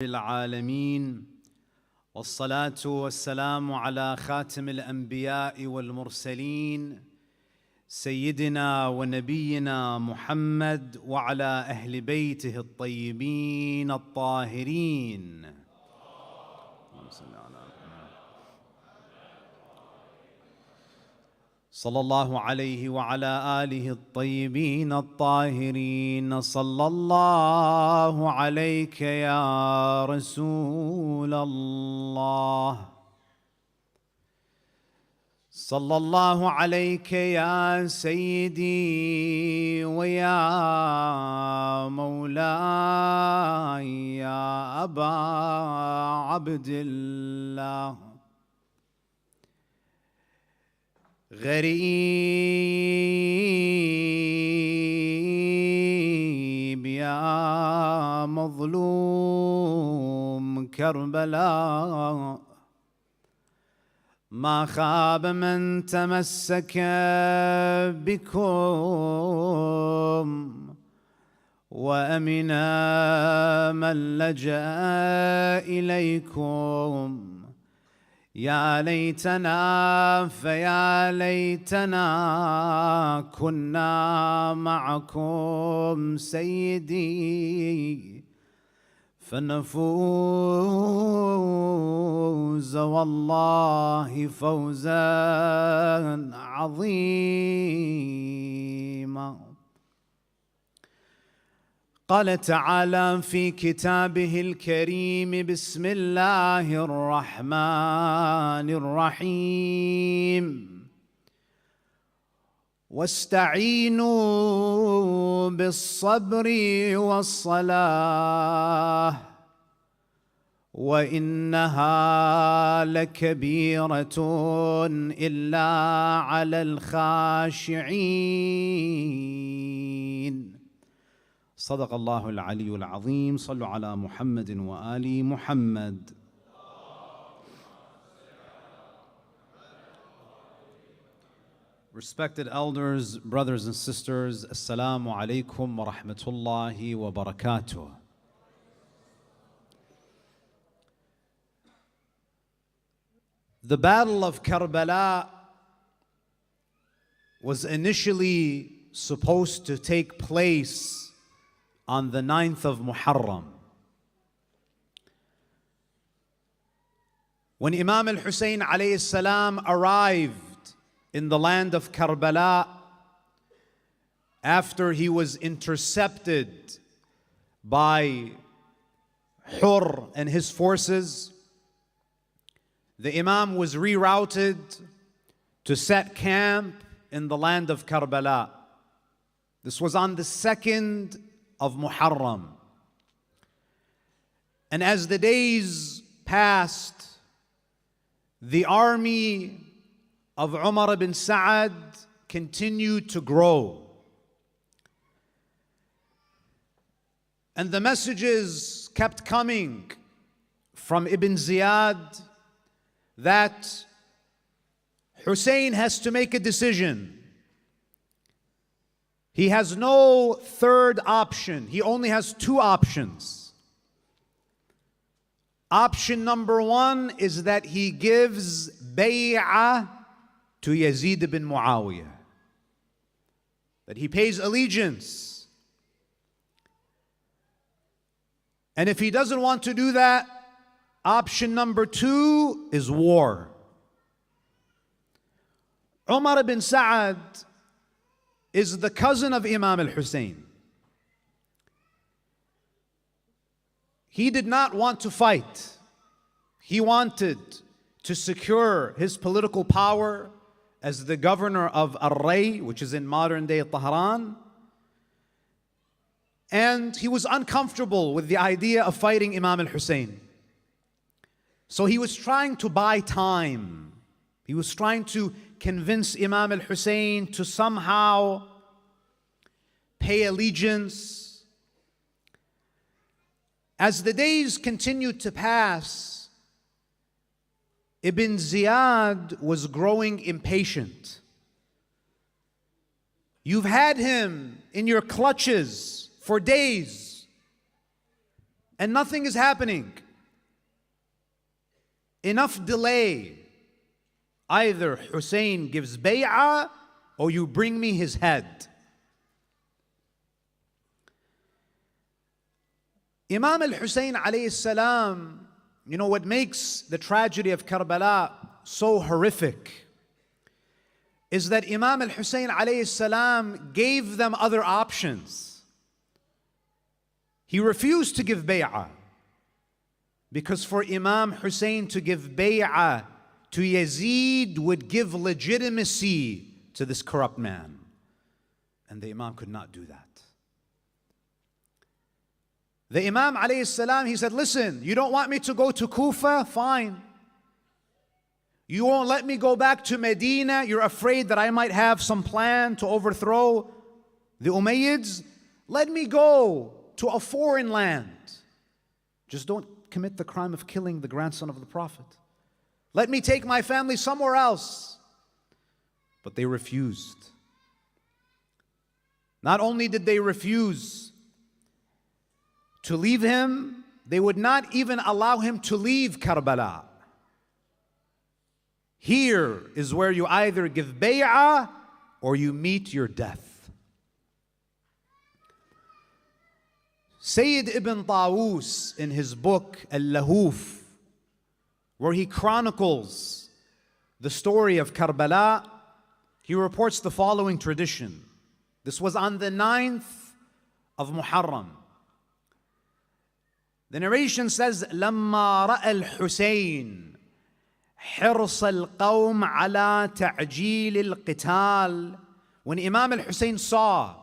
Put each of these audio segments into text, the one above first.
العالمين والصلاة والسلام على خاتم الأنبياء والمرسلين سيدنا ونبينا محمد وعلى أهل بيته الطيبين الطاهرين. صلى الله عليه وعلى آله الطيبين الطاهرين. صلى الله عليك يا رسول الله، صلى الله عليك يا سيدي ويا مولاي يا أبا عبد الله. غريب يا مظلوم كربلاء، ما خاب من تمسك بكم وأمن من لجأ إليكم. يا ليتنا فيا ليتنا كنا معكم سيدي، فنفوز والله فوزا عظيما. قال تعالى في كتابه الكريم: بسم الله الرحمن الرحيم، واستعينوا بالصبر والصلاة وإنها لكبيرة إلا على الخاشعين. صدق الله العلي العظيم. صلوا على محمد وآل محمد. Respected elders, brothers and sisters, Assalamu alaikum wa rahmatullahi wa barakatuh. The Battle of Karbala was initially supposed to take place on the 9th of Muharram. When Imam al-Hussein alayhi salam arrived in the land of Karbala, after he was intercepted by Hur and his forces, the Imam was rerouted to set camp in the land of Karbala. This was on the 2nd of Muharram. And as the days passed, the army of Umar ibn Sa'ad continued to grow. And the messages kept coming from Ibn Ziyad that Hussein has to make a decision. He has no third option. He only has two options. Option number one is that he gives bay'ah to Yazid ibn Muawiyah, that he pays allegiance. And if he doesn't want to do that, option number two is war. Umar ibn Sa'ad is the cousin of Imam al-Hussein. He did not want to fight. He wanted to secure his political power as the governor of Ar-Ray, which is in modern-day Tehran. And he was uncomfortable with the idea of fighting Imam al-Hussein. So he was trying to buy time. He was trying to convince Imam al-Hussein to somehow pay allegiance. As the days continued to pass, Ibn Ziyad was growing impatient. You've had him in your clutches for days. and nothing is happening. Enough delay. Either Hussein gives bay'ah or you bring me his head. Imam al-Hussein alayhi salam, you know what makes the tragedy of Karbala so horrific is that Imam al-Hussein alayhi salam gave them other options. He refused to give bay'ah because for Imam Hussein to give bay'ah to Yazid would give legitimacy to this corrupt man. And the Imam could not do that. The Imam alayhi salam, he said, listen, you don't want me to go to Kufa? Fine. You won't let me go back to Medina? You're afraid that I might have some plan to overthrow the Umayyads? Let me go to a foreign land. Just don't commit the crime of killing the grandson of the Prophet. Let me take my family somewhere else. But they refused. Not only did they refuse to leave him, they would not even allow him to leave Karbala. Here is where you either give bay'ah or you meet your death. Sayyid ibn Tawus in his book Al-Lahuf, where he chronicles the story of Karbala, he reports the following tradition. This was on the 9th of Muharram. The narration says, لما رأى الحسين حرص القوم على تعجيل القتال. When Imam al-Hussein saw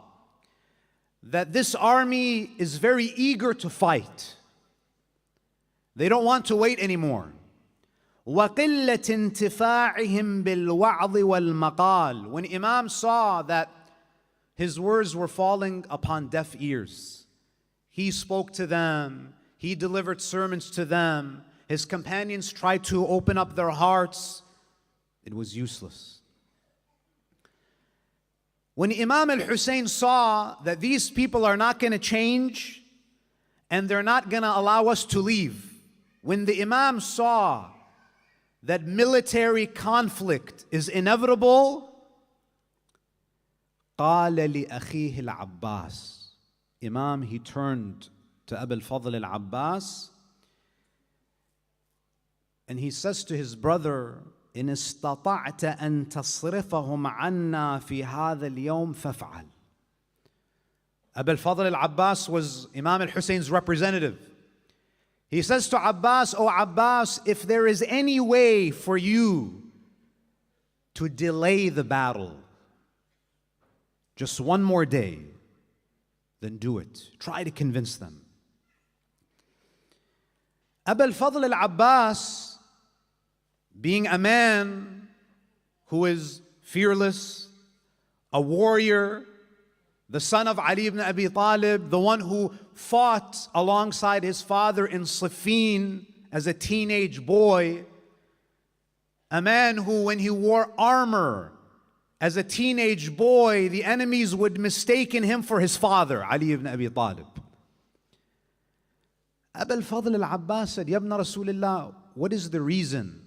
that this army is very eager to fight, they don't want to wait anymore. وقلة انتفاعهم بالوعظ والمقال. When Imam saw that his words were falling upon deaf ears, he spoke to them. He delivered sermons to them. His companions tried to open up their hearts. It was useless. When Imam al-Hussein saw that these people are not going to change and they're not going to allow us to leave, when the Imam saw that military conflict is inevitable, قال لأخيه العباس. Imam, he turned to Abu al-Fadl al-Abbas and he says to his brother, إن استطعت أن تصرفهم عنا في هذا اليوم فافعل. Abu al-Fadl al-Abbas was Imam al-Hussein's representative. He says to Abbas, "Oh Abbas, if there is any way for you to delay the battle just one more day, then do it. Try to convince them." Abu al-Fadl al-Abbas, being a man who is fearless, a warrior, the son of Ali ibn Abi Talib, the one who fought alongside his father in Siffin as a teenage boy, a man who, when he wore armor as a teenage boy, the enemies would mistake him for his father, Ali ibn Abi Talib. Abu al-Fadl al-Abbas said, "Ya ibn Rasulullah, what is the reason?"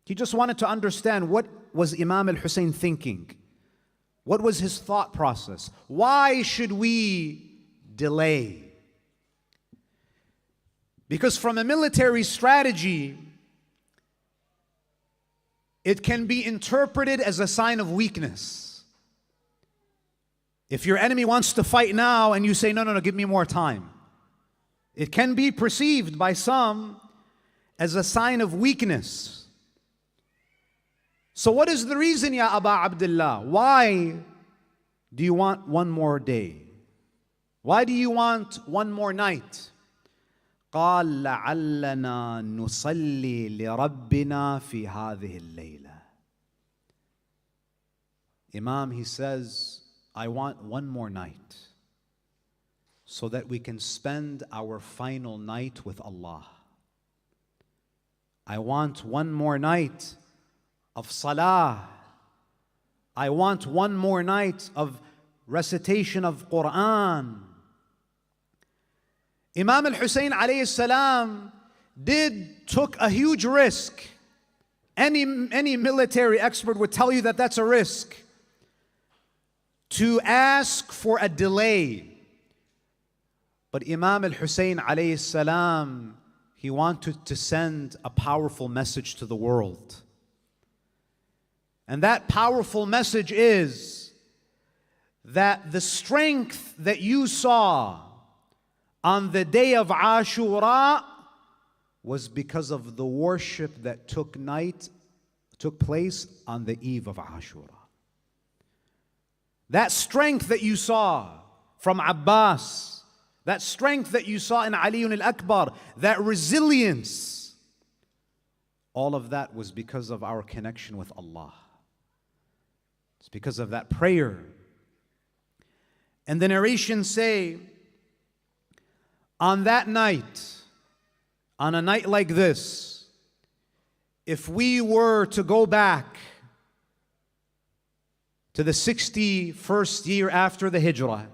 He just wanted to understand what was Imam al-Hussein thinking. What was his thought process? Why should we delay? Because from a military strategy, it can be interpreted as a sign of weakness. If your enemy wants to fight now and you say, no, give me more time, it can be perceived by some as a sign of weakness. So what is the reason, Ya Aba Abdullah? Why do you want one more day? Why do you want one more night? قال لعلنا نصلي لربنا في هذه الليلة. Imam, he says, I want one more night so that we can spend our final night with Allah. I want one more night of salah. I want one more night of recitation of Quran. Imam al-Hussein alayhi salam took a huge risk. Any military expert would tell you that that's a risk. To ask for a delay. But Imam al-Hussein alayhi salam, he wanted to send a powerful message to the world. And that powerful message is that the strength that you saw on the day of Ashura was because of the worship that took place on the eve of Ashura. That strength that you saw from Abbas, that strength that you saw in Ali al-Akbar, that resilience, all of that was because of our connection with Allah. It's because of that prayer. And the narrations say, on that night, on a night like this, if we were to go back to the 61st year after the Hijrah,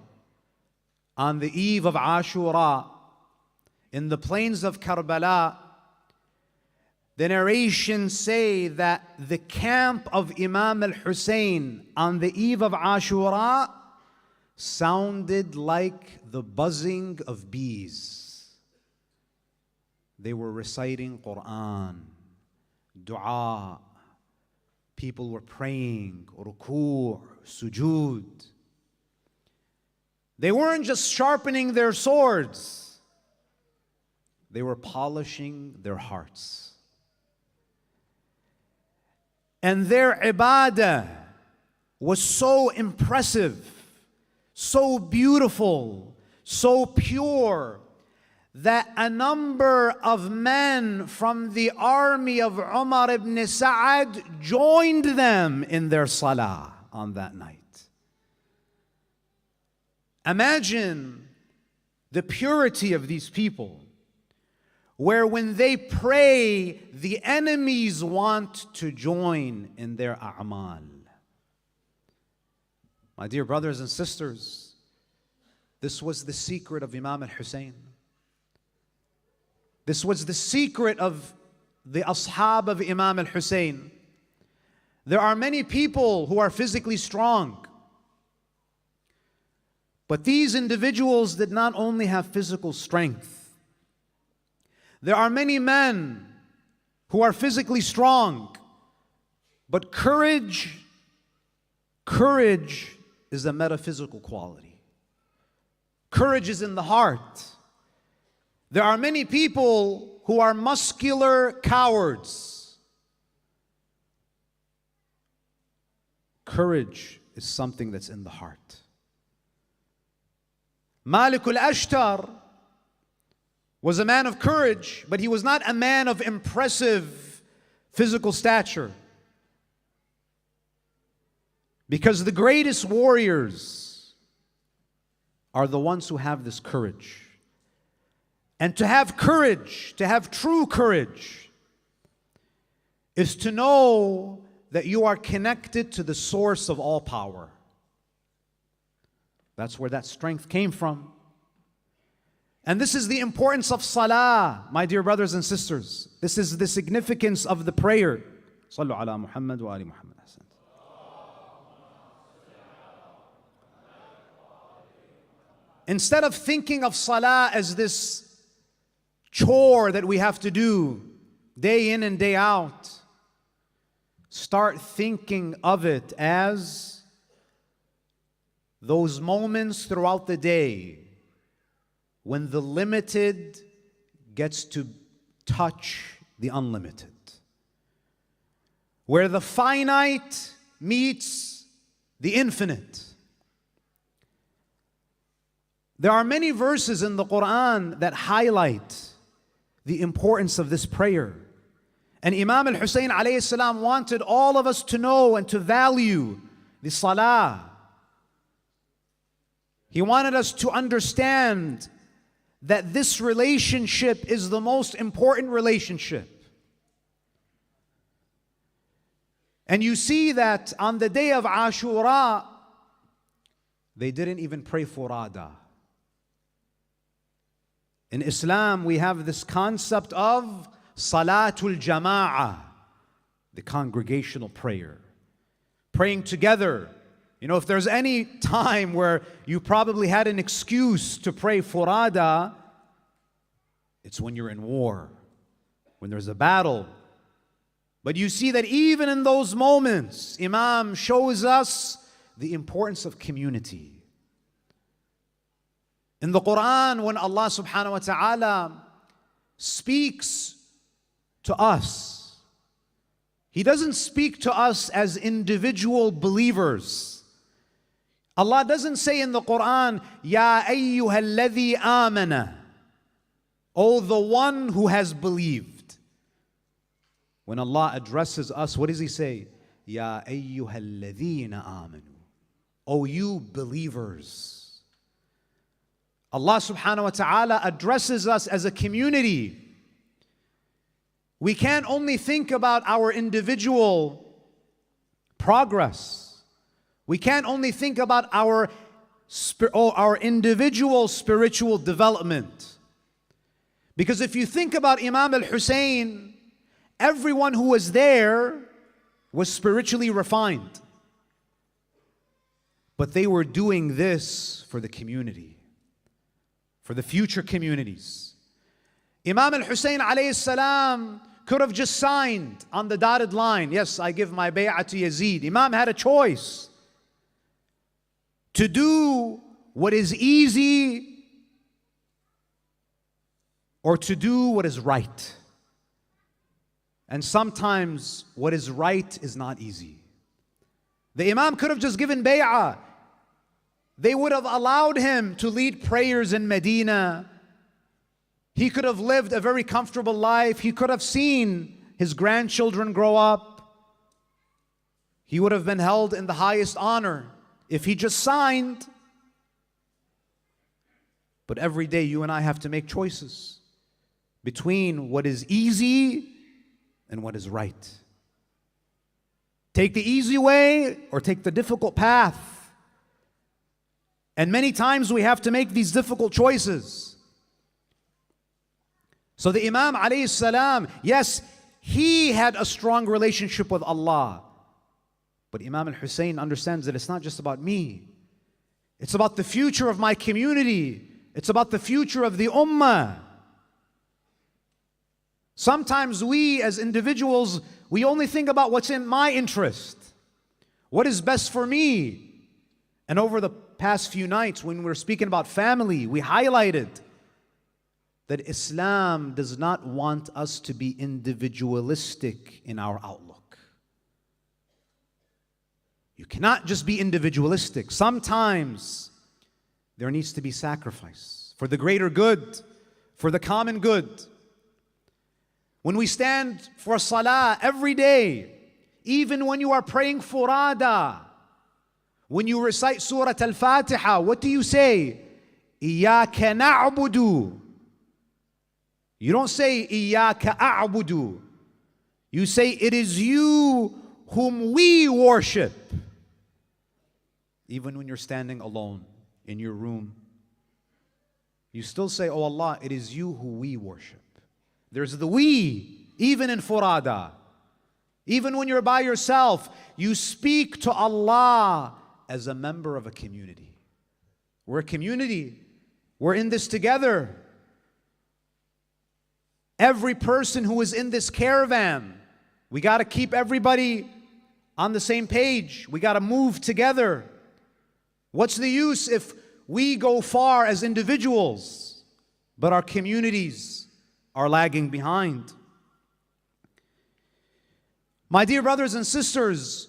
on the eve of Ashura, in the plains of Karbala, the narrations say that the camp of Imam al-Hussein on the eve of Ashura sounded like the buzzing of bees. They were reciting Quran, dua. People were praying, ruku', sujood. They weren't just sharpening their swords. They were polishing their hearts. And their ibadah was so impressive, so beautiful, so pure, that a number of men from the army of Umar ibn Sa'ad joined them in their salah on that night. Imagine the purity of these people, where when they pray, the enemies want to join in their a'mal. My dear brothers and sisters, this was the secret of Imam al-Hussein. This was the secret of the ashab of Imam al-Hussein. There are many people who are physically strong, but these individuals did not only have physical strength. There are many men who are physically strong, but courage is a metaphysical quality. Courage is in the heart. There are many people who are muscular cowards. Courage is something that's in the heart. Malik al-Ashtar was a man of courage, but he was not a man of impressive physical stature. Because the greatest warriors are the ones who have this courage. And to have courage, to have true courage, is to know that you are connected to the source of all power. That's where that strength came from. And this is the importance of salah, my dear brothers and sisters. This is the significance of the prayer. Sallu ala Muhammad wa ali Muhammad. Instead of thinking of salah as this chore that we have to do day in and day out, start thinking of it as those moments throughout the day when the limited gets to touch the unlimited, where the finite meets the infinite. There are many verses in the Quran that highlight the importance of this prayer. And Imam al-Hussein alayhi salam wanted all of us to know and to value the salah. He wanted us to understand that this relationship is the most important relationship. And you see that on the day of Ashura, they didn't even pray furada. In Islam, we have this concept of Salatul Jama'ah, the congregational prayer. Praying together. You know, if there's any time where you probably had an excuse to pray furada, it's when you're in war, when there's a battle. But you see that even in those moments, Imam shows us the importance of community. In the Quran, when Allah subhanahu wa ta'ala speaks to us, He doesn't speak to us as individual believers. Allah doesn't say in the Quran, Ya ayyuhalladhi amana, O the one who has believed. When Allah addresses us, what does He say? Ya ayyuhalladhina amanu, O you believers. Allah subhanahu wa ta'ala addresses us as a community. We can't only think about our individual progress. We can't only think about our individual spiritual development. Because if you think about Imam al-Hussein, everyone who was there was spiritually refined. But they were doing this for the community, for the future communities. Imam al-Hussein alayhi salam could have just signed on the dotted line, yes, I give my bay'ah to Yazid. Imam had a choice to do what is easy or to do what is right. And sometimes what is right is not easy. The Imam could have just given bay'ah. They would have allowed him to lead prayers in Medina. He could have lived a very comfortable life. He could have seen his grandchildren grow up. He would have been held in the highest honor if he just signed. But every day you and I have to make choices between what is easy and what is right. Take the easy way or take the difficult path. And many times we have to make these difficult choices. So the Imam alayhi salam, yes, he had a strong relationship with Allah. But Imam al-Hussein understands that it's not just about me. It's about the future of my community. It's about the future of the ummah. Sometimes we as individuals, we only think about what's in my interest. What is best for me? And over the past few nights when we were speaking about family, we highlighted that Islam does not want us to be individualistic in our outlook. You cannot just be individualistic. Sometimes there needs to be sacrifice for the greater good, for the common good. When we stand for salah every day, even when you are praying furada, when you recite Surah Al-Fatiha, what do you say? Iyaka na'budu. You don't say Iyaka a'budu. You say it is you whom we worship. Even when you're standing alone in your room, you still say, oh Allah, it is you who we worship. There's the we, even in furada. Even when you're by yourself, you speak to Allah as a member of a community. We're a community. We're in this together. Every person who is in this caravan, we got to keep everybody on the same page. We got to move together. What's the use if we go far as individuals, but our communities are lagging behind? My dear brothers and sisters,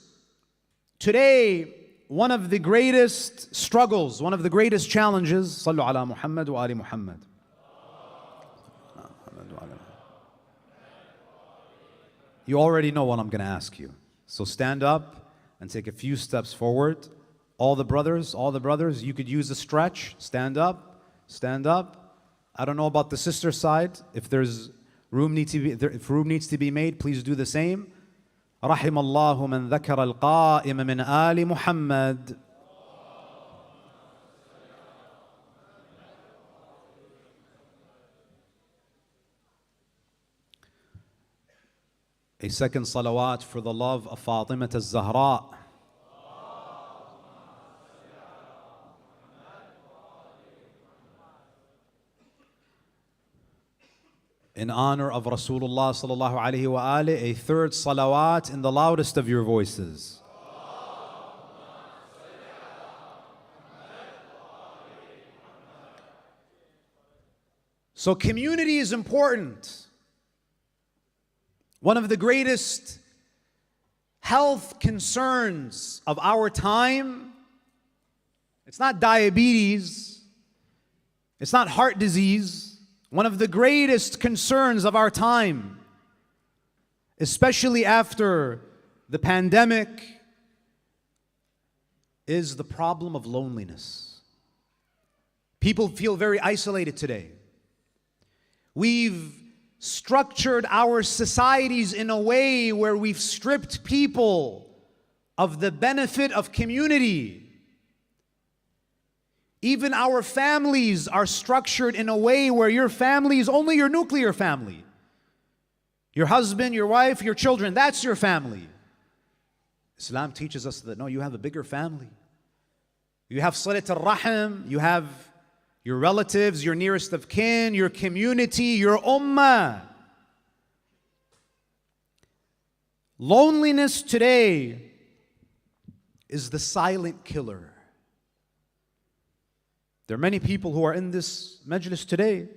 today, one of the greatest struggles, one of the greatest challenges, Sallu ala Muhammad wa ali Muhammad. You already know what I'm going to ask you. So stand up and take a few steps forward. All the brothers, you could use a stretch. Stand up, stand up. I don't know about the sister side. If room needs to be made, please do the same. رحم الله من ذكر القائم من آل محمد. A second salawat for the love of Fatima al-Zahra. In honor of Rasulullah sallallahu alaihi wa alihi, a third salawat in the loudest of your voices. So community is important. One of the greatest health concerns of our time, it's not diabetes, it's not heart disease. One of the greatest concerns of our time, especially after the pandemic, is the problem of loneliness. People feel very isolated today. We've structured our societies in a way where we've stripped people of the benefit of community. Even our families are structured in a way where your family is only your nuclear family. Your husband, your wife, your children, that's your family. Islam teaches us that no, you have a bigger family. You have salat al-rahim, you have your relatives, your nearest of kin, your community, your ummah. Loneliness today is the silent killer. There are many people who are in this majlis today.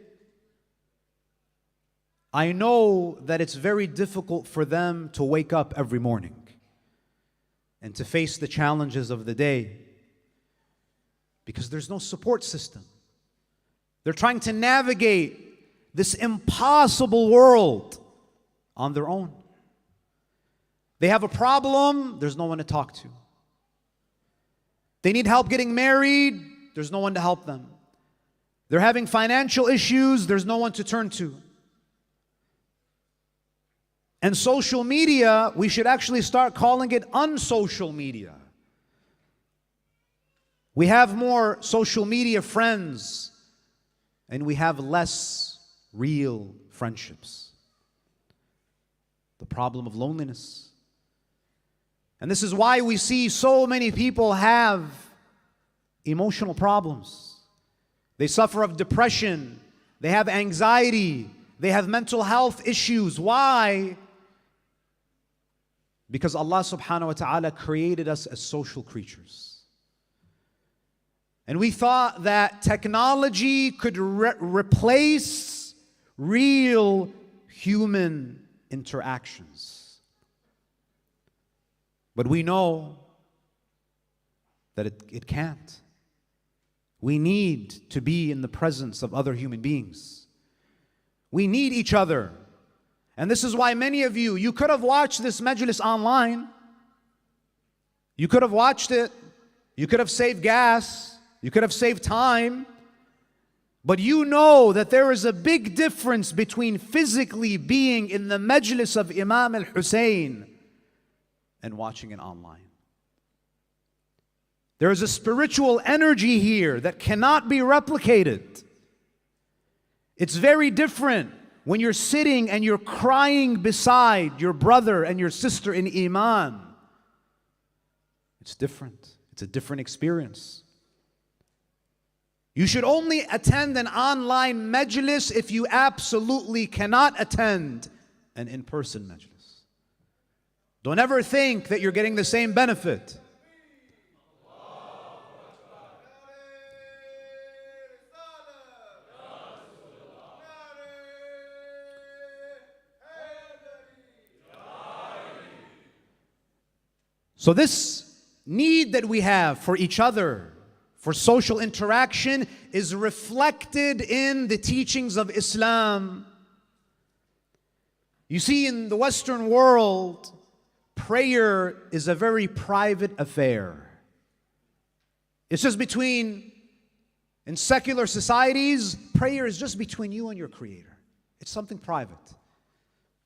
I know that it's very difficult for them to wake up every morning and to face the challenges of the day because there's no support system. They're trying to navigate this impossible world on their own. They have a problem, there's no one to talk to. They need help getting married, there's no one to help them. They're having financial issues, there's no one to turn to. And social media, we should actually start calling it unsocial media. We have more social media friends, and we have less real friendships. The problem of loneliness. And this is why we see so many people have emotional problems. They suffer of depression. They have anxiety. They have mental health issues. Why? Because Allah subhanahu wa ta'ala created us as social creatures. And we thought that technology could replace real human interactions. But we know that it can't. We need to be in the presence of other human beings. We need each other. And this is why many of you could have watched this majlis online. You could have watched it. You could have saved gas. You could have saved time. But you know that there is a big difference between physically being in the majlis of Imam al-Hussein and watching it online. There is a spiritual energy here that cannot be replicated. It's very different when you're sitting and you're crying beside your brother and your sister in Iman. It's different. It's a different experience. You should only attend an online majlis if you absolutely cannot attend an in-person majlis. Don't ever think that you're getting the same benefit. So this need that we have for each other, for social interaction, is reflected in the teachings of Islam. You see, in the Western world, prayer is a very private affair. It's just between, in secular societies, prayer is just between you and your Creator. It's something private.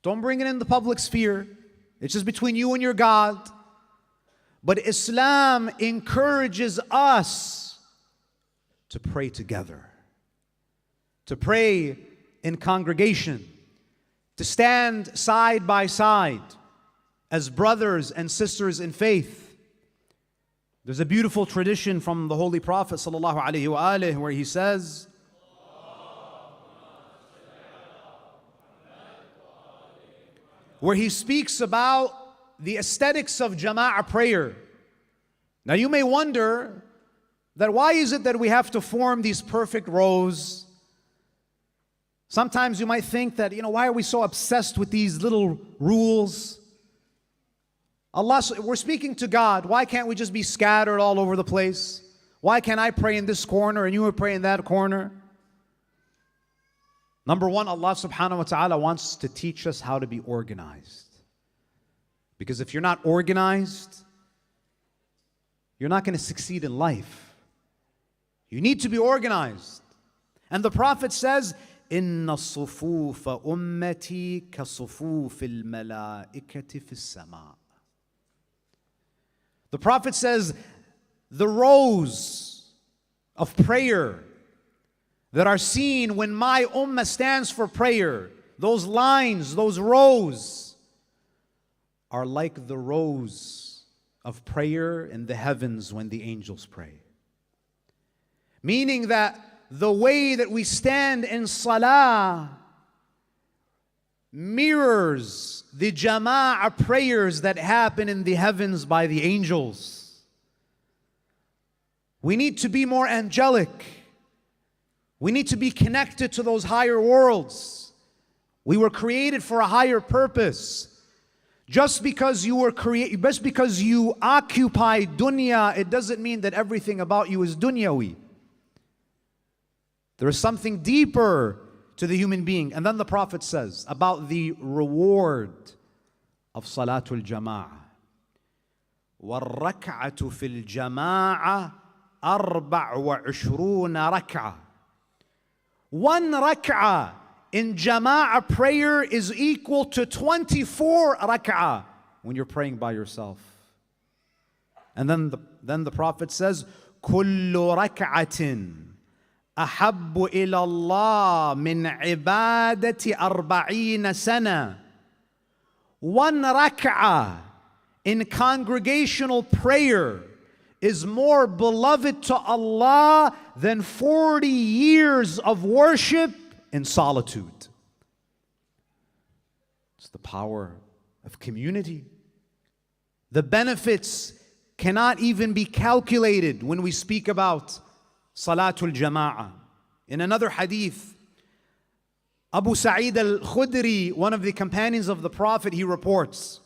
Don't bring it in the public sphere. It's just between you and your God. But Islam encourages us to pray together, to pray in congregation, to stand side by side as brothers and sisters in faith. There's a beautiful tradition from the Holy Prophet ﷺ where he says, where he speaks about the aesthetics of Jama'ah prayer. Now you may wonder that why is it that we have to form these perfect rows? Sometimes you might think that, why are we so obsessed with these little rules? Allah, we're speaking to God. Why can't we just be scattered all over the place? Why can't I pray in this corner and you would pray in that corner? Number one, Allah subhanahu wa ta'ala wants to teach us how to be organized. Because if you're not organized, you're not going to succeed in life. You need to be organized. And the Prophet says, إِنَّ الصُّفُوفَ أُمَّتِي كَصُفُوفِ الْمَلَائِكَةِ فِي السَّمَاءِ. The Prophet says, the rows of prayer that are seen when my ummah stands for prayer, those lines, those rows, are like the rows of prayer in the heavens when the angels pray. Meaning that the way that we stand in salah mirrors the jama'ah prayers that happen in the heavens by the angels. We need to be more angelic. We need to be connected to those higher worlds. We were created for a higher purpose. Just because you occupy dunya, it doesn't mean that everything about you is dunyawi. There is something deeper to the human being. And then the Prophet says about the reward of Salatul Jama'ah. وَالرَّكْعَةُ فِي الْجَمَاعَةِ أَرْبَعُ وَعِشْرُونَ رَكْعَةً. One rak'ah in jama'ah prayer is equal to 24 rak'ah when you're praying by yourself. And then the Prophet says, كُلُّ رَكْعَةٍ أَحَبُّ إِلَى اللَّهِ مِنْ عِبَادَةِ 40 سَنَةً. One rak'ah in congregational prayer is more beloved to Allah than 40 years of worship in solitude. It's the power of community. The benefits cannot even be calculated when we speak about Salatul Jama'ah. In another hadith, Abu Sa'id al-Khudri, one of the companions of the Prophet, he reports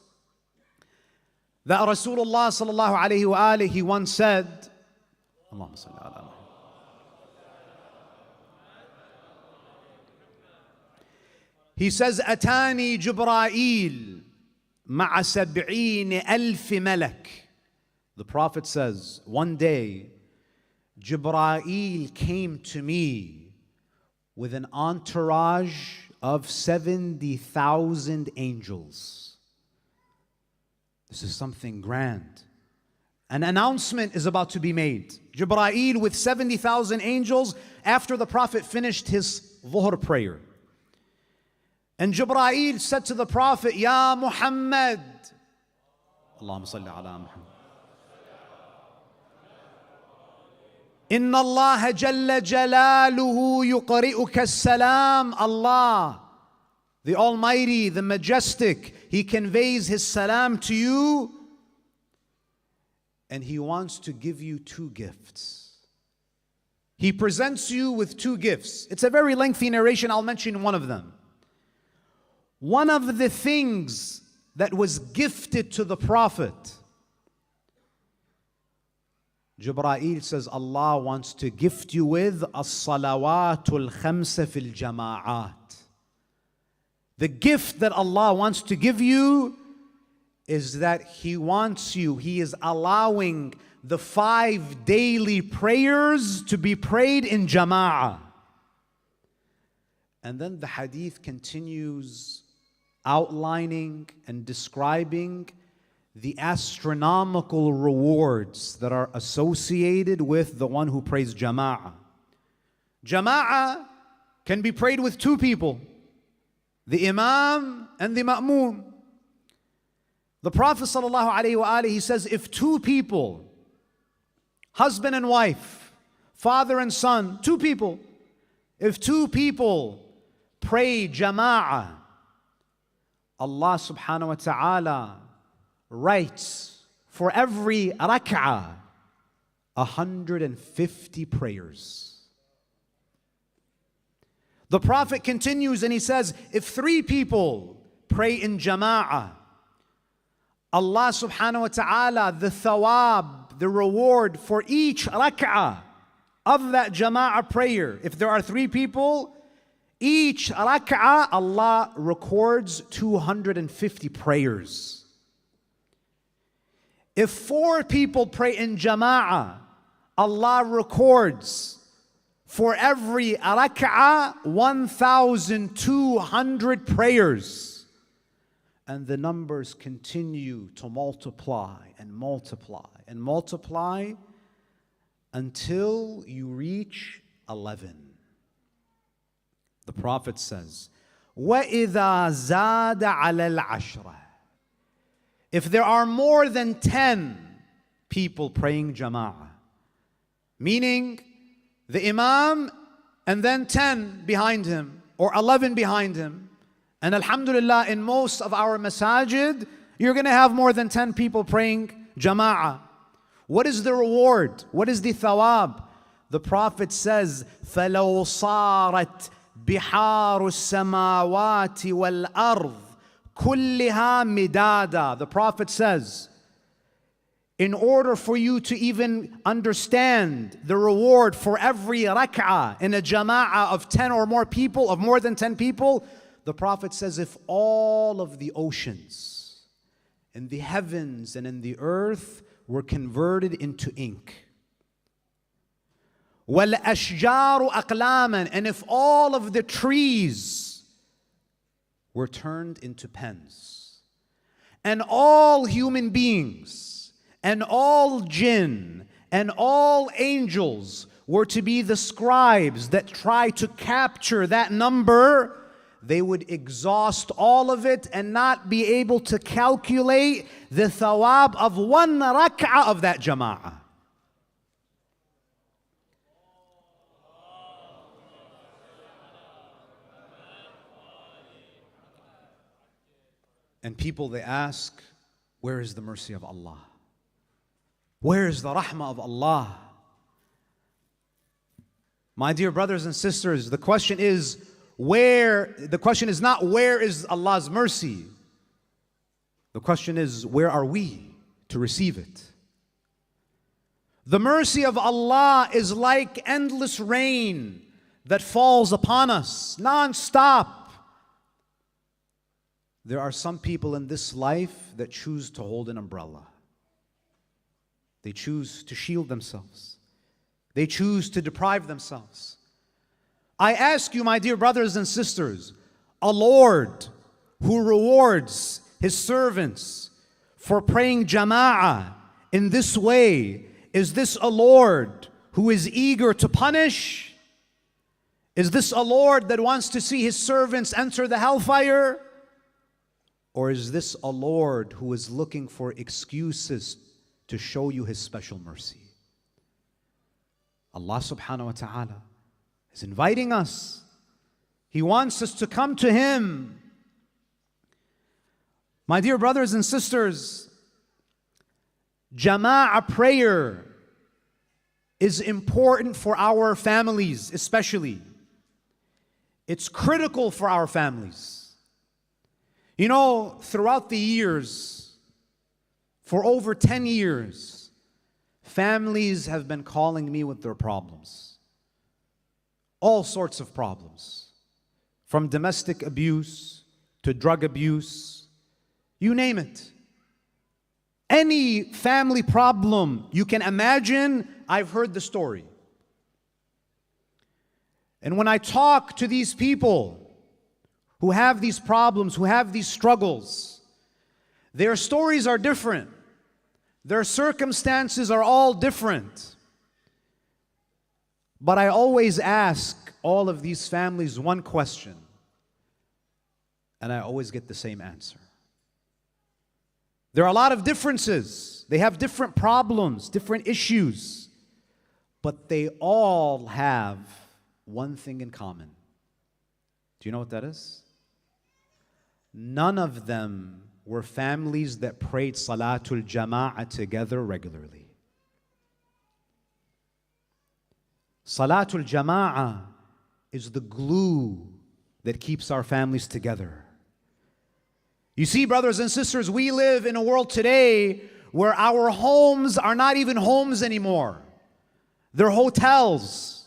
that Rasulullah sallallahu alayhi wa alihi, he once said, Allahumma salli ala Muhammad. He says, Atani Jibra'il ma'a sab'een alf malak. The Prophet says, one day, Jibra'il came to me with an entourage of 70,000 angels. This is something grand. An announcement is about to be made. Jibra'il with 70,000 angels after the Prophet finished his Dhuhr prayer. And Jibra'il said to the Prophet, Ya Muhammad, Allahumma salli ala Muhammad. Inna Allah jalla jalaluhu yuqri'uka as-salam. Allah, the Almighty, the Majestic, He conveys His salam to you, and He wants to give you two gifts. He presents you with two gifts. It's a very lengthy narration, I'll mention one of them. One of the things that was gifted to the Prophet, Jibra'il says, Allah wants to gift you with as-salawatul khamsa fil jama'at. The gift that Allah wants to give you is that He wants you, He is allowing the 5 daily prayers to be prayed in jama'ah. And then the hadith continues outlining and describing the astronomical rewards that are associated with the one who prays jama'ah. Jama'ah can be prayed with 2 people. the Imam and the Ma'moom. The Prophet ﷺ, he says, if two people, husband and wife, father and son, two people, if two people pray jama'ah, Allah subhanahu wa ta'ala writes for every rak'ah 150 prayers. The Prophet continues and he says, if three people pray in jama'ah, Allah subhanahu wa ta'ala, the thawab, the reward for each rak'ah of that jama'ah prayer, if there are three people, each rak'ah, Allah records 250 prayers. If four people pray in jama'ah, Allah records for every rak'ah 1,200 prayers. And the numbers continue to multiply and multiply and multiply until you reach 11. The Prophet says, وَإِذَا زَادَ عَلَى الْعَشْرَةِ, if there are more than 10 people praying jama'ah, meaning the Imam and then 10 behind him or 11 behind him, and alhamdulillah, in most of our masajid, you're going to have more than 10 people praying jama'ah. What is the reward? What is the thawab? The Prophet says, فَلَوْ صَارَتْ بِحَارُ السَّمَاوَاتِ وَالْأَرْضِ كُلِّهَا مِدَادًا. The Prophet says, in order for you to even understand the reward for every rak'ah in a jama'ah of 10 or more people, of more than 10 people, the Prophet says, if all of the oceans in the heavens and in the earth were converted into ink, وَالْأَشْجَارُ أَقْلَامًا, and if all of the trees were turned into pens, and all human beings, and all jinn, and all angels were to be the scribes that try to capture that number, they would exhaust all of it and not be able to calculate the thawab of one rak'ah of that jama'ah. And people, they ask, where is the mercy of Allah? Where is the rahmah of Allah? My dear brothers and sisters, the question is not where is Allah's mercy? The question is, where are we to receive it? The mercy of Allah is like endless rain that falls upon us non-stop. There are some people in this life that choose to hold an umbrella. They choose to shield themselves. They choose to deprive themselves. I ask you, my dear brothers and sisters, a Lord who rewards His servants for praying jama'ah in this way, is this a Lord who is eager to punish? Is this a Lord that wants to see His servants enter the hellfire? Or is this a Lord who is looking for excuses to show you His special mercy? Allah subhanahu wa ta'ala is inviting us. He wants us to come to Him. My dear brothers and sisters, jama'ah prayer is important for our families especially. It's critical for our families. You know, throughout the years, for over 10 years, families have been calling me with their problems. All sorts of problems. From domestic abuse to drug abuse, you name it. Any family problem you can imagine, I've heard the story. And when I talk to these people who have these problems, who have these struggles, their stories are different. Their circumstances are all different. But I always ask all of these families one question. And I always get the same answer. There are a lot of differences. They have different problems, different issues. But they all have one thing in common. Do you know what that is? None of them were families that prayed Salatul Jama'ah together regularly. Salatul Jama'ah is the glue that keeps our families together. You see, brothers and sisters, we live in a world today where our homes are not even homes anymore. They're hotels.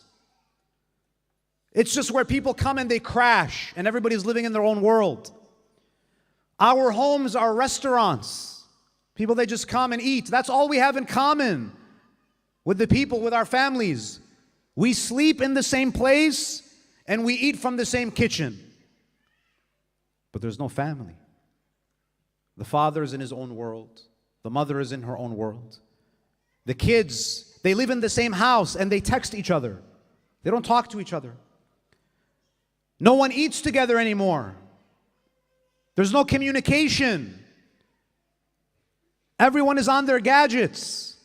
It's just where people come and they crash, and everybody's living in their own world. Our homes are restaurants. People, they just come and eat. That's all we have in common with the people, with our families. We sleep in the same place and we eat from the same kitchen. But there's no family. The father is in his own world. The mother is in her own world. The kids, they live in the same house and they text each other. They don't talk to each other. No one eats together anymore. There's no communication. Everyone is on their gadgets.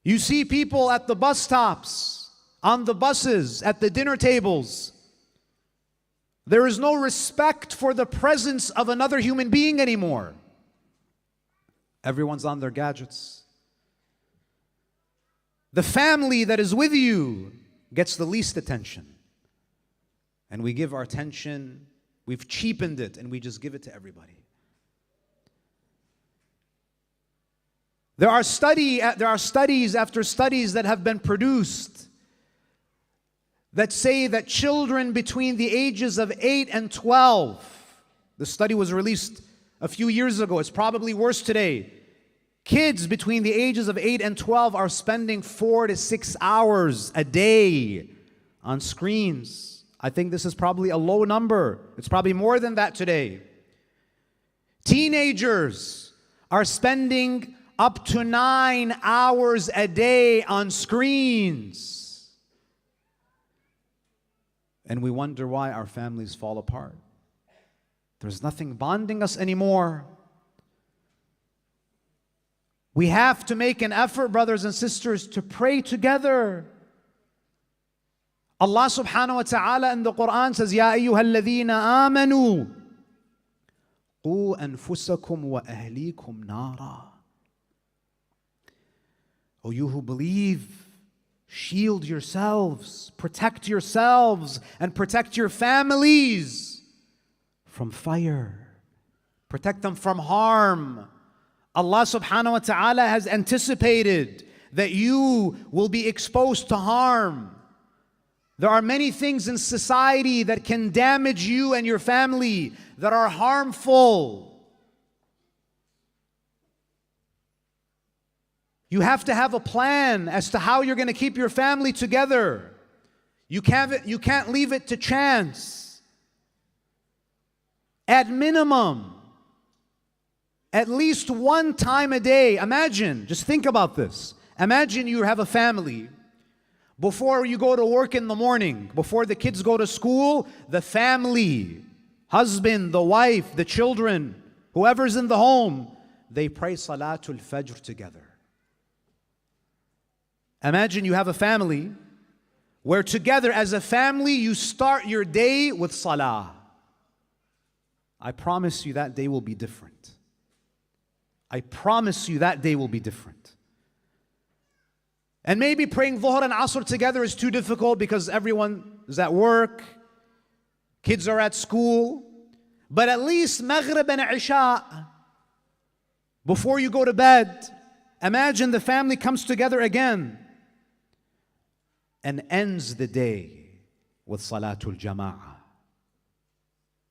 You see people at the bus stops, on the buses, at the dinner tables. There is no respect for the presence of another human being anymore. Everyone's on their gadgets. The family that is with you gets the least attention. And we give our attention, we've cheapened it, and we just give it to everybody. There are studies after studies that have been produced that say that children between the ages of 8 and 12, the study was released a few years ago, it's probably worse today. Kids between the ages of 8 and 12 are spending 4 to 6 hours a day on screens. I think this is probably a low number. It's probably more than that today. Teenagers are spending up to 9 hours a day on screens. And we wonder why our families fall apart. There's nothing bonding us anymore. We have to make an effort, brothers and sisters, to pray together. Allah subhanahu wa ta'ala in the Quran says, Ya ayyuhalladhina amanu, qu anfusakum wa ahlikum nara. O you who believe, shield yourselves, protect yourselves, and protect your families from fire. Protect them from harm. Allah subhanahu wa ta'ala has anticipated that you will be exposed to harm. There are many things in society that can damage you and your family, that are harmful. You have to have a plan as to how you're going to keep your family together. You can't leave it to chance. At minimum, at least one time a day. Imagine, just think about this. Imagine you have a family. Before you go to work in the morning, before the kids go to school, the family, husband, the wife, the children, whoever's in the home, they pray Salatul Fajr together. Imagine you have a family where together as a family you start your day with Salah. I promise you that day will be different. I promise you that day will be different. And maybe praying Dhuhr and Asr together is too difficult because everyone is at work, kids are at school. But at least Maghrib and Isha, before you go to bed, imagine the family comes together again and ends the day with Salatul Jama'ah.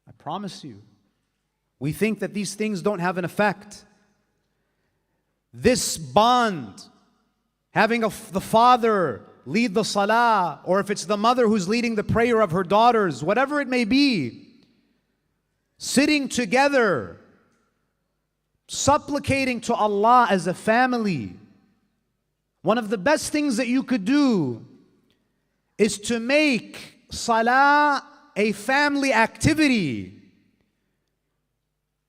I promise you. We think that these things don't have an effect. This bond, having the father lead the salah, or if it's the mother who's leading the prayer of her daughters, whatever it may be, sitting together, supplicating to Allah as a family. One of the best things that you could do is to make salah a family activity.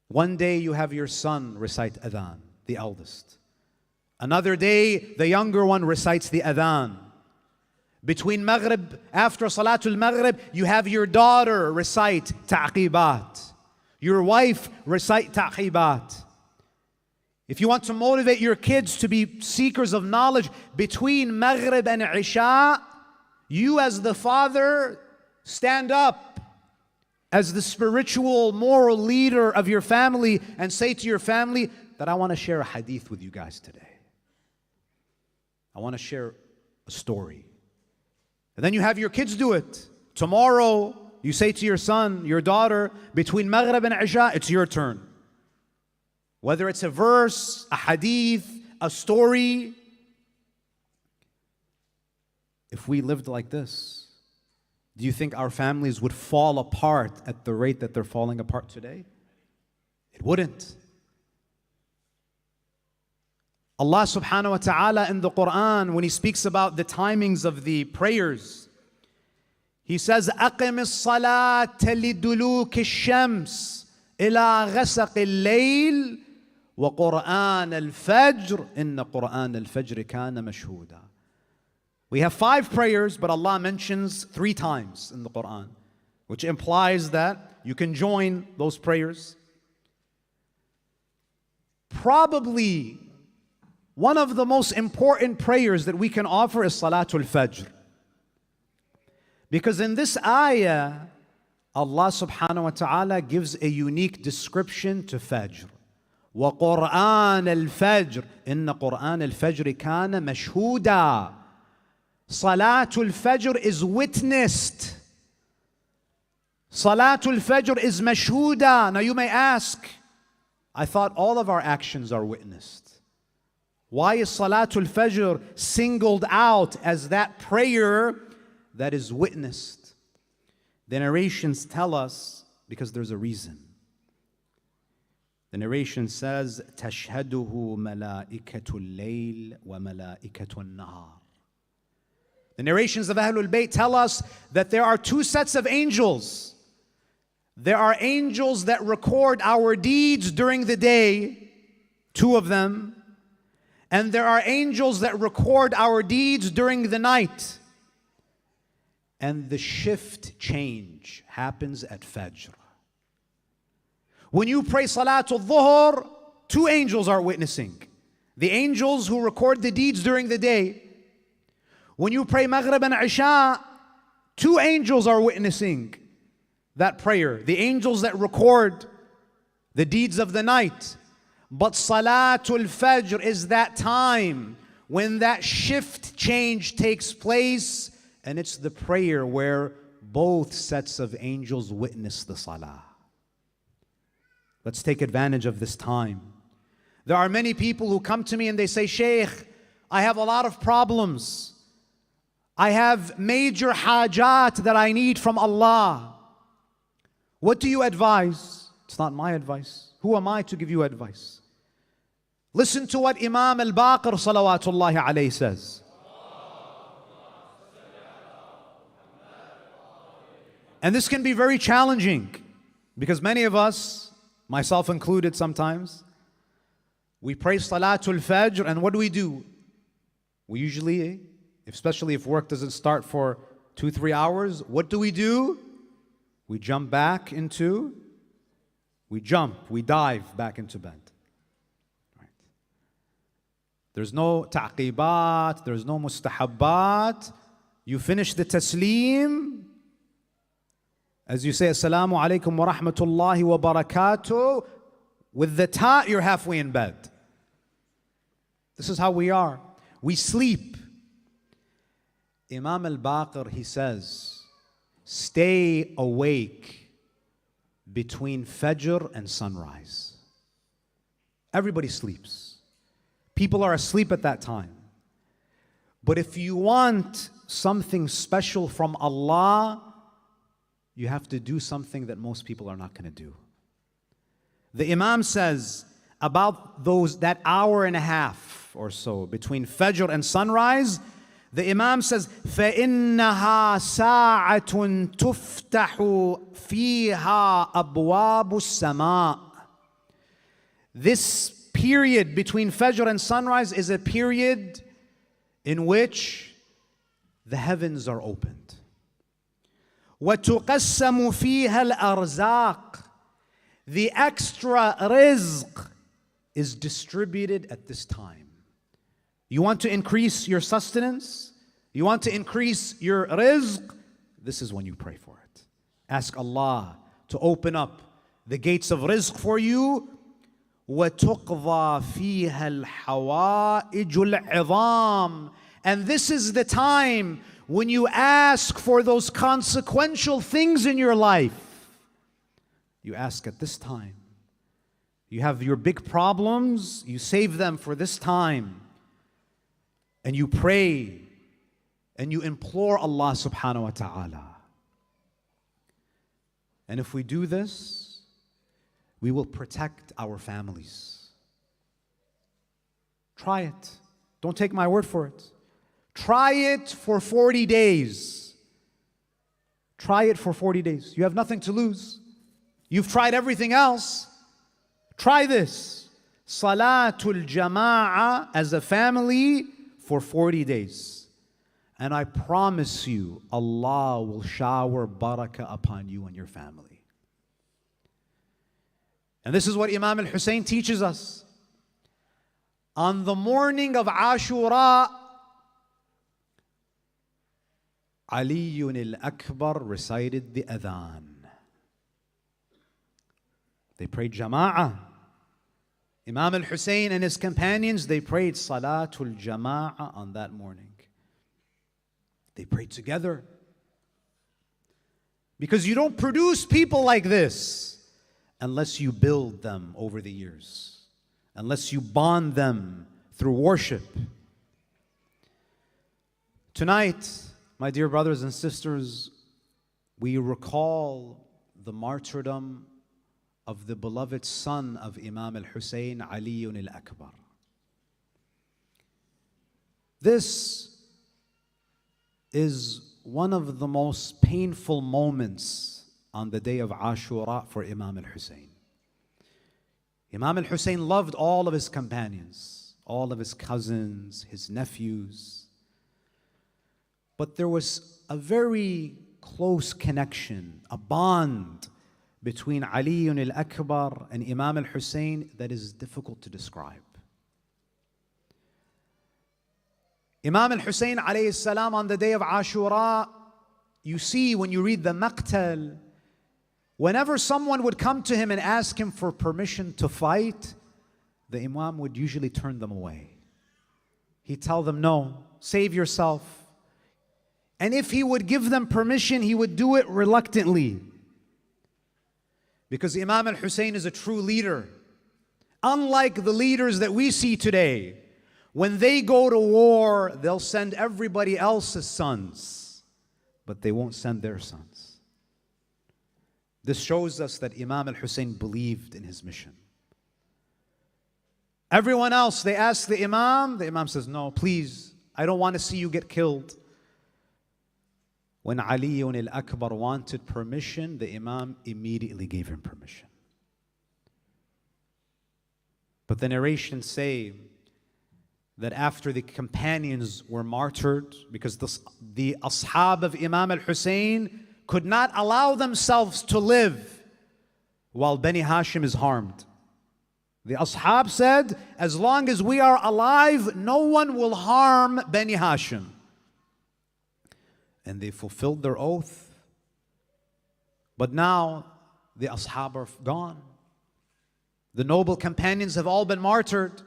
One day you have your son recite adhan, the eldest. Another day, the younger one recites the adhan. Between Maghrib, after Salatul Maghrib, you have your daughter recite ta'qibat. Your wife recite ta'qibat. If you want to motivate your kids to be seekers of knowledge, between Maghrib and Isha, you as the father stand up as the spiritual, moral leader of your family and say to your family that I want to share a hadith with you guys today. I want to share a story. And then you have your kids do it. Tomorrow, you say to your son, your daughter, between Maghrib and Isha, it's your turn. Whether it's a verse, a hadith, a story. If we lived like this, do you think our families would fall apart at the rate that they're falling apart today? It wouldn't. Allah subhanahu wa ta'ala in the Quran, when He speaks about the timings of the prayers, He says, أَقِمِ الصَّلَاةَ لِدُلُوكِ الشَّمْسِ إِلَىٰ غَسَقِ اللَّيْلِ وَقُرْآنَ الْفَجْرِ إِنَّ قُرْآنَ الْفَجْرِ كَانَ مَشْهُودًا. We have 5 prayers, but Allah mentions 3 times in the Quran, which implies that you can join those prayers. Probably one of the most important prayers that we can offer is Salatul Fajr. Because in this ayah, Allah subhanahu wa ta'ala gives a unique description to Fajr. وَقُرْآنَ الْفَجْرِ إِنَّ قُرْآنَ الْفَجْرِ كَانَ مَشْهُودًا. Salatul Fajr is witnessed. Salatul Fajr is mashhuda. Now you may ask, I thought all of our actions are witnessed. Why is Salatul Fajr singled out as that prayer that is witnessed? The narrations tell us because there's a reason. The narration says, تَشْهَدُهُ مَلَائِكَةُ اللَّيْلِ وَمَلَائِكَةُ النَّهَارِ. The narrations of Ahlul Bayt tell us that there are 2 sets of angels. There are angels that record our deeds during the day, 2 of them. And there are angels that record our deeds during the night. And the shift change happens at Fajr. When you pray Salatul Dhuhr, 2 angels are witnessing. The angels who record the deeds during the day. When you pray Maghrib and Isha, 2 angels are witnessing that prayer. The angels that record the deeds of the night. But Salatul Fajr is that time when that shift change takes place, and it's the prayer where both sets of angels witness the Salah. Let's take advantage of this time. There are many people who come to me and they say, Shaykh, I have a lot of problems. I have major hajat that I need from Allah. What do you advise? It's not my advice. Who am I to give you advice? Listen to what Imam al-Baqir salawatullahi alayhi says. And this can be very challenging because many of us, myself included sometimes, we pray Salatul Fajr and what do? We usually, especially if work doesn't start for 2-3 hours, what do? We jump back into, we dive back into bed. Right. There's no ta'qibat, there's no mustahabbat. You finish the taslim, as you say, Assalamu alaikum wa rahmatullahi wa barakatuh. With the ta, you're halfway in bed. This is how we are. We sleep. Imam al-Baqir, he says, stay awake between Fajr and sunrise. Everybody sleeps. People are asleep at that time. But if you want something special from Allah, you have to do something that most people are not going to do. The Imam says about that hour and a half or so between Fajr and sunrise, the Imam says, فَإِنَّهَا سَاعَةٌ تُفْتَحُ فِيهَا أَبْوَابُ السَّمَاءِ. This period between Fajr and sunrise is a period in which the heavens are opened. وَتُقَسَّمُ فِيهَا الْأَرْزَاقِ. The extra rizq is distributed at this time. You want to increase your sustenance? You want to increase your rizq? This is when you pray for it. Ask Allah to open up the gates of rizq for you. وَتُقْضَى فِيهَا الْحَوَائِجُ الْعِظَامِ. And this is the time when you ask for those consequential things in your life. You ask at this time. You have your big problems, you save them for this time. And you pray and you implore Allah subhanahu wa ta'ala. And if we do this, we will protect our families. Try it. Don't take my word for it. Try it for 40 days. Try it for 40 days. You have nothing to lose. You've tried everything else. Try this. Salatul Jama'ah as a family for 40 days. And I promise you, Allah will shower barakah upon you and your family. And this is what Imam al-Hussein teaches us. On the morning of Ashura, Ali al-Akbar recited the adhan. They prayed Jama'ah. Imam al-Hussein and his companions, they prayed Salatul Jama'ah on that morning. They prayed together. Because you don't produce people like this unless you build them over the years, unless you bond them through worship. Tonight, my dear brothers and sisters, we recall the martyrdom of the beloved son of Imam al-Hussein, Ali al-Akbar. This is one of the most painful moments on the day of Ashura for Imam al-Hussein. Imam al-Hussein loved all of his companions, all of his cousins, his nephews. But there was a very close connection, a bond between Ali al-Akbar and Imam al-Hussein that is difficult to describe. Imam al-Hussein alayhi salam on the day of Ashura, you see when you read the Maqtal, whenever someone would come to him and ask him for permission to fight, the Imam would usually turn them away. He'd tell them, no, save yourself. And if he would give them permission, he would do it reluctantly. Because Imam al-Hussein is a true leader. Unlike the leaders that we see today, when they go to war, they'll send everybody else's sons, but they won't send their sons. This shows us that Imam al-Hussein believed in his mission. Everyone else, they ask the Imam says, no, please, I don't want to see you get killed. When Ali al-Akbar wanted permission, the Imam immediately gave him permission. But the narrations say that after the companions were martyred, because the ashab of Imam al-Hussein could not allow themselves to live while Bani Hashim is harmed. The ashab said, as long as we are alive, no one will harm Bani Hashim. And they fulfilled their oath. But now the ashab are gone. The noble companions have all been martyred.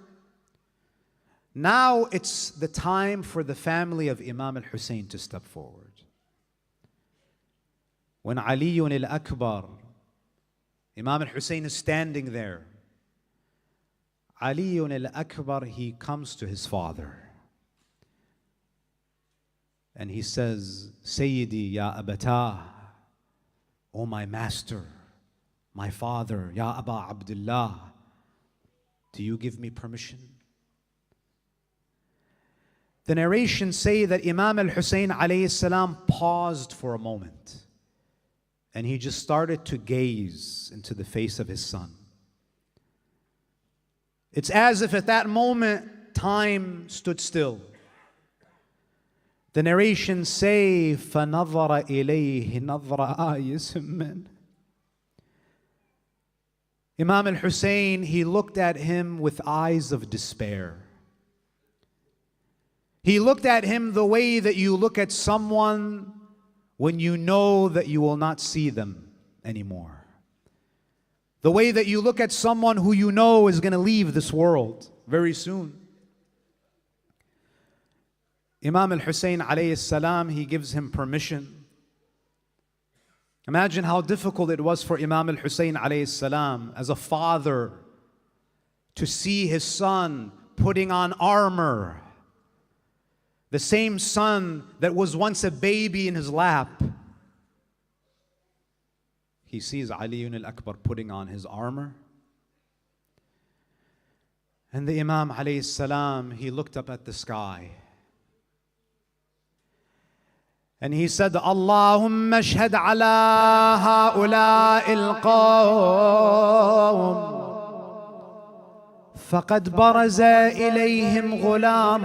Now it's the time for the family of Imam al-Hussein to step forward. When Ali al-Akbar, Imam al-Hussein is standing there. Ali al-Akbar, he comes to his father. And he says, Sayyidi ya Abatah, O my master, my father, Ya Aba Abdullah, do you give me permission? The narrations say that Imam al-Hussein alayhi salam paused for a moment. And he just started to gaze into the face of his son. It's as if at that moment, time stood still. The narrations say, فَنَظَرَ إِلَيْهِ نَظْرَ آيِسٍ مِّنْهُ. Imam al-Hussein, he looked at him with eyes of despair. He looked at him the way that you look at someone when you know that you will not see them anymore. The way that you look at someone who you know is going to leave this world very soon. Imam al-Hussein alayhi salam, he gives him permission. Imagine how difficult it was for Imam al-Hussein alayhi salam as a father to see his son putting on armor. The same son that was once a baby in his lap. He sees Ali al-Akbar putting on his armor. And the Imam alayhi salam, he looked up at the sky. And he said, Allahumma ashhad ala ha'ula'i al-qawm. فقد برز إليهم غلام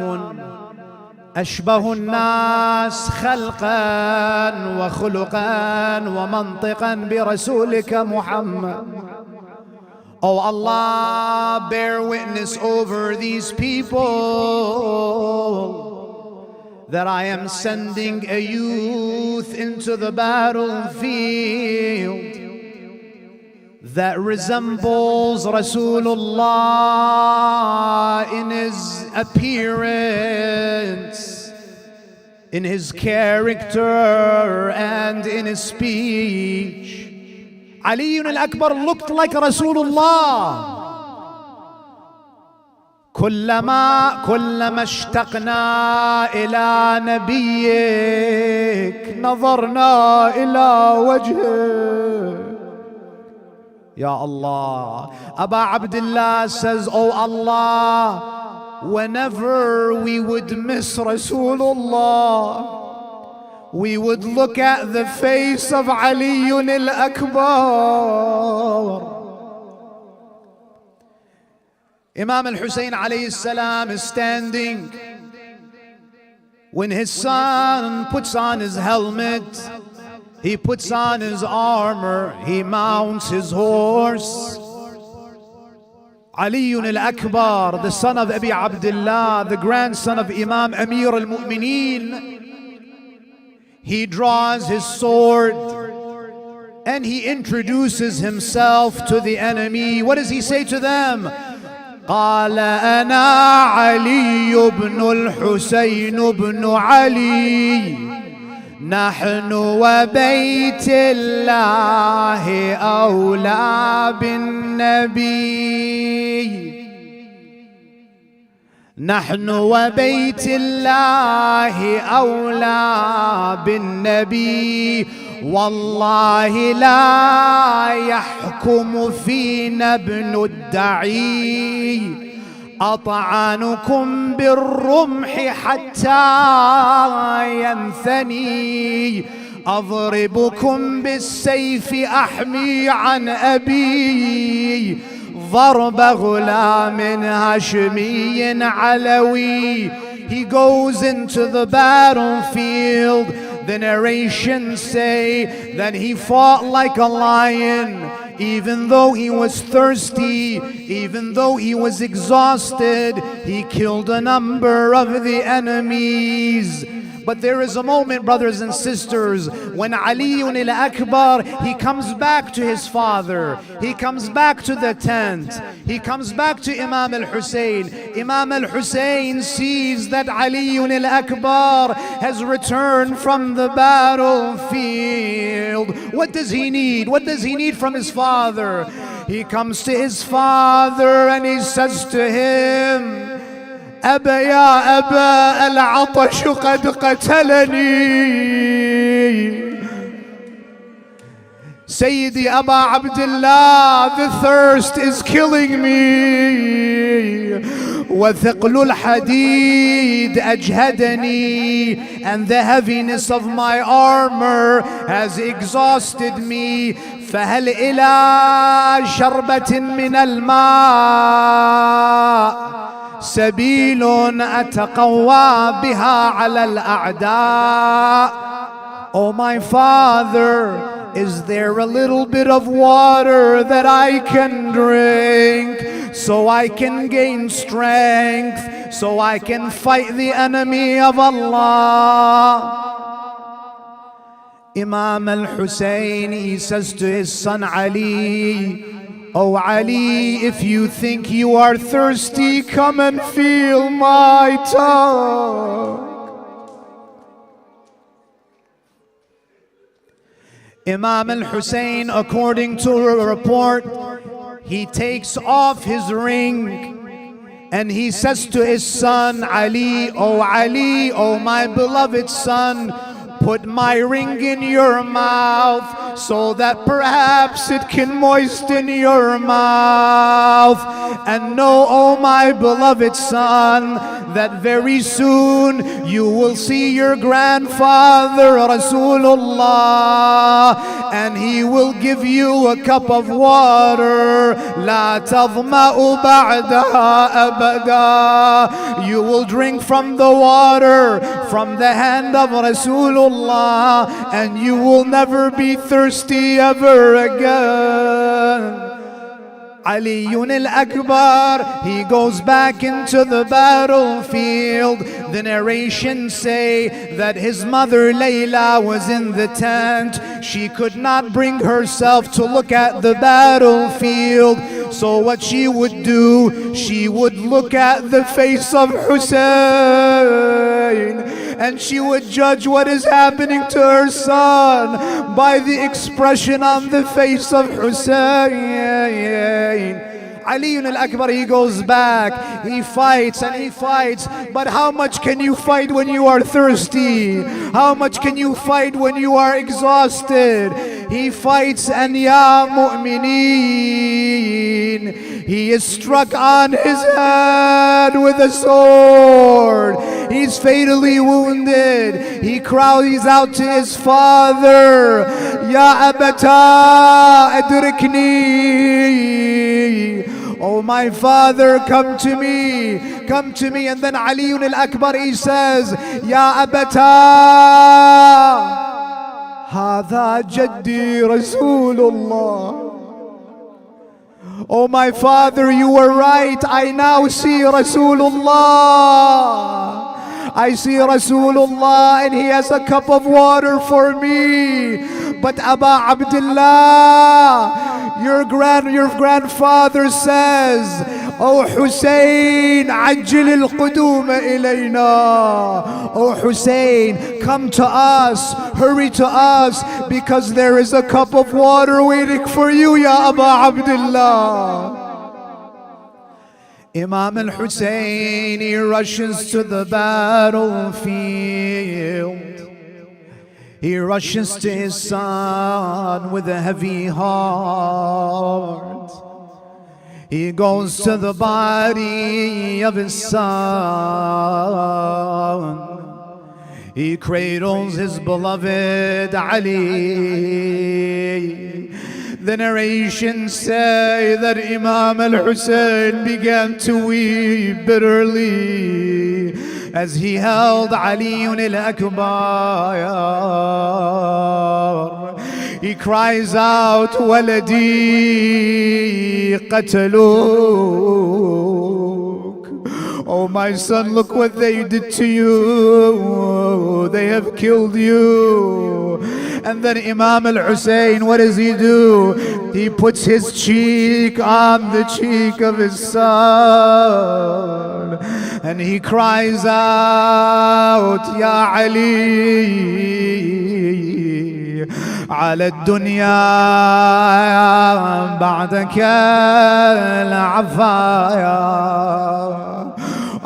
أشبه الناس خلقا وخلقا ومنطقا برسولك محمد. Oh Allah, bear witness over these people that I am sending a youth into the battlefield that resembles Rasulullah in his appearance, in his character, and in his speech. Ali al-Akbar looked like Rasulullah. كلما اشتقنا إلى نبيك نظرنا إلى وجهك. Ya Allah. Aba Abdullah says, Oh Allah, whenever we would miss Rasulullah, we would look at the face of Ali al-Akbar. Imam al-Hussein alayhi salam is standing when his son puts on his helmet, he puts on his armor, he mounts his horse. Ali al-Akbar, the son of Abi Abdullah, the grandson of Imam Amir al-Mu'mineen, he draws his sword and he introduces himself to the enemy. What does he say to them? قال أنا علي بن الحسين بن علي نحن وبيت الله أولى بالنبي نحن وبيت الله أولى بالنبي والله لا يحكم فينا ابن الدعي أطعنكم بالرمح حتى ينثني أضربكم بالسيف أحمي عن أبي ضرب غلام هاشمي علوي. He goes into the battlefield. The narrations say that he fought like a lion, even though he was thirsty, even though he was exhausted. He killed a number of the enemies. But there is a moment, brothers and sisters, when Ali al-Akbar, he comes back to his father. He comes back to the tent. He comes back to Imam al-Hussein. Imam al-Hussein sees that Ali al-Akbar has returned from the battlefield. What does he need? What does he need from his father? He comes to his father and he says to him, أبا يا أبا العطش قد قتلني. Sayyidi Aba Abdullah, the thirst is killing me. وثقل الحديد أجهدني, and the heaviness of my armor has exhausted me. فهل إلى شربة من الماء سبيل أتقوى بها على الأعداء. Oh my father, is there a little bit of water that I can drink so I can gain strength, so I can fight the enemy of Allah? Imam al-Hussein, he says to his son Ali, "Oh Ali, if you think you are thirsty, come and feel my tongue." Imam al-Hussein, according to a report, he takes off his ring and he says to his son Ali, Ali, oh my beloved son, put my ring in your mouth so that perhaps it can moisten your mouth. And know, oh my beloved son, that very soon you will see your grandfather Rasulullah, and he will give you a cup of water. La tadma'u ba'daha abada. You will drink from the water from the hand of Rasulullah, and you will never be thirsty ever again. Ali al-Akbar, he goes back into the battlefield. The narrations say that his mother Layla was in the tent. She could not bring herself to look at the battlefield. So what she would do, she would look at the face of Hussein, and she would judge what is happening to her son by the expression on the face of Hussein. Ali al-Akbar, he goes back, he fights and he fights, but how much can you fight when you are thirsty? How much can you fight when you are exhausted? He fights, and ya mu'mineen, he is struck on his head with a sword. He's fatally wounded. He cries out to his father, Ya abata adrikni. Oh my father, come to me, come to me. And then Ali al-Akbar, he says, Ya abata, هذا جدي رسول الله. Oh my father, you were right. I now see Rasulullah. I see Rasulullah, and he has a cup of water for me. But Aba Abdullah, your grandfather says, Oh Hussein, عجل القدوم إلينا. Oh Hussein, come to us, hurry to us, because there is a cup of water waiting for you, Ya Aba Abdullah. Imam al-Hussein, he rushes to the battlefield. He rushes to his son with a heavy heart. He goes to the body of his son. He cradles his beloved Ali. The narrations say that Imam al-Hussein began to weep bitterly as he held Ali al-Akbar. He cries out, Waladi qataluk. Oh my son, look what they did to you. They have killed you. And then Imam al-Hussein, what does he do? He puts his cheek on the cheek of his son, and he cries out, Ya Ali, على الدنيا بعدك العفايا.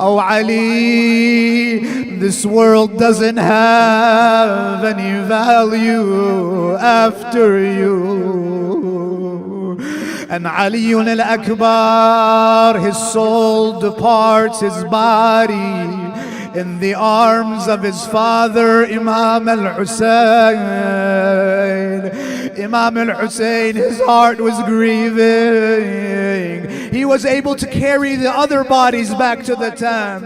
Oh Ali, this world doesn't have any value after you. And Ali al-Akbar, his soul departs his body in the arms of his father Imam al-Hussein. Imam al-Hussein, his heart was grieving. He was able to carry the other bodies back to the town,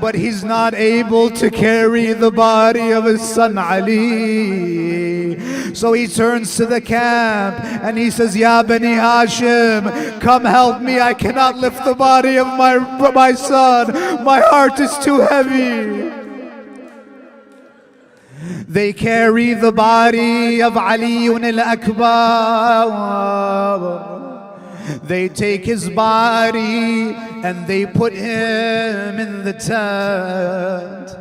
but he's not able to carry the body of his son Ali. So he turns to the camp and he says, Ya Bani Hashim, come help me. I cannot lift the body of my son. My heart is too heavy. They carry the body of Ali al-Akbar. They take his body and they put him in the tent.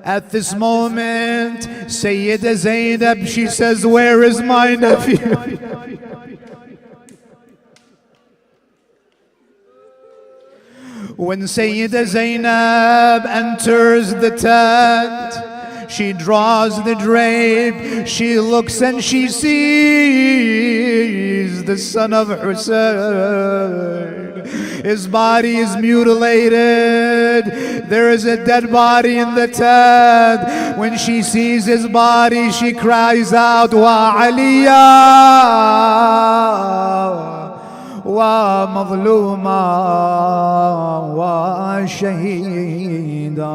At this moment, Sayyida Zainab, she says, where is my nephew? When Sayyida Zainab enters the tent, she draws the drape, she looks and she sees the son of Hussein. His body is mutilated. There is a dead body in the tent. When she sees his body, she cries out, Wa Aliyah, Wa Mazluma, Wa Shaheeda.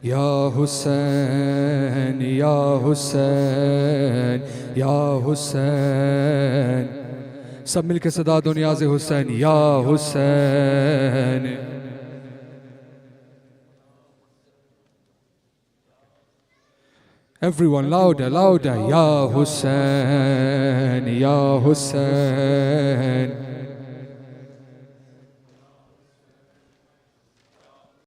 Ya Hussein, Ya Hussein, Ya Hussein. सब मिलकर सदा दो नियाज़ Hussain, Ya Hussein. Everyone louder, louder, Ya Hussein, Ya Hussein.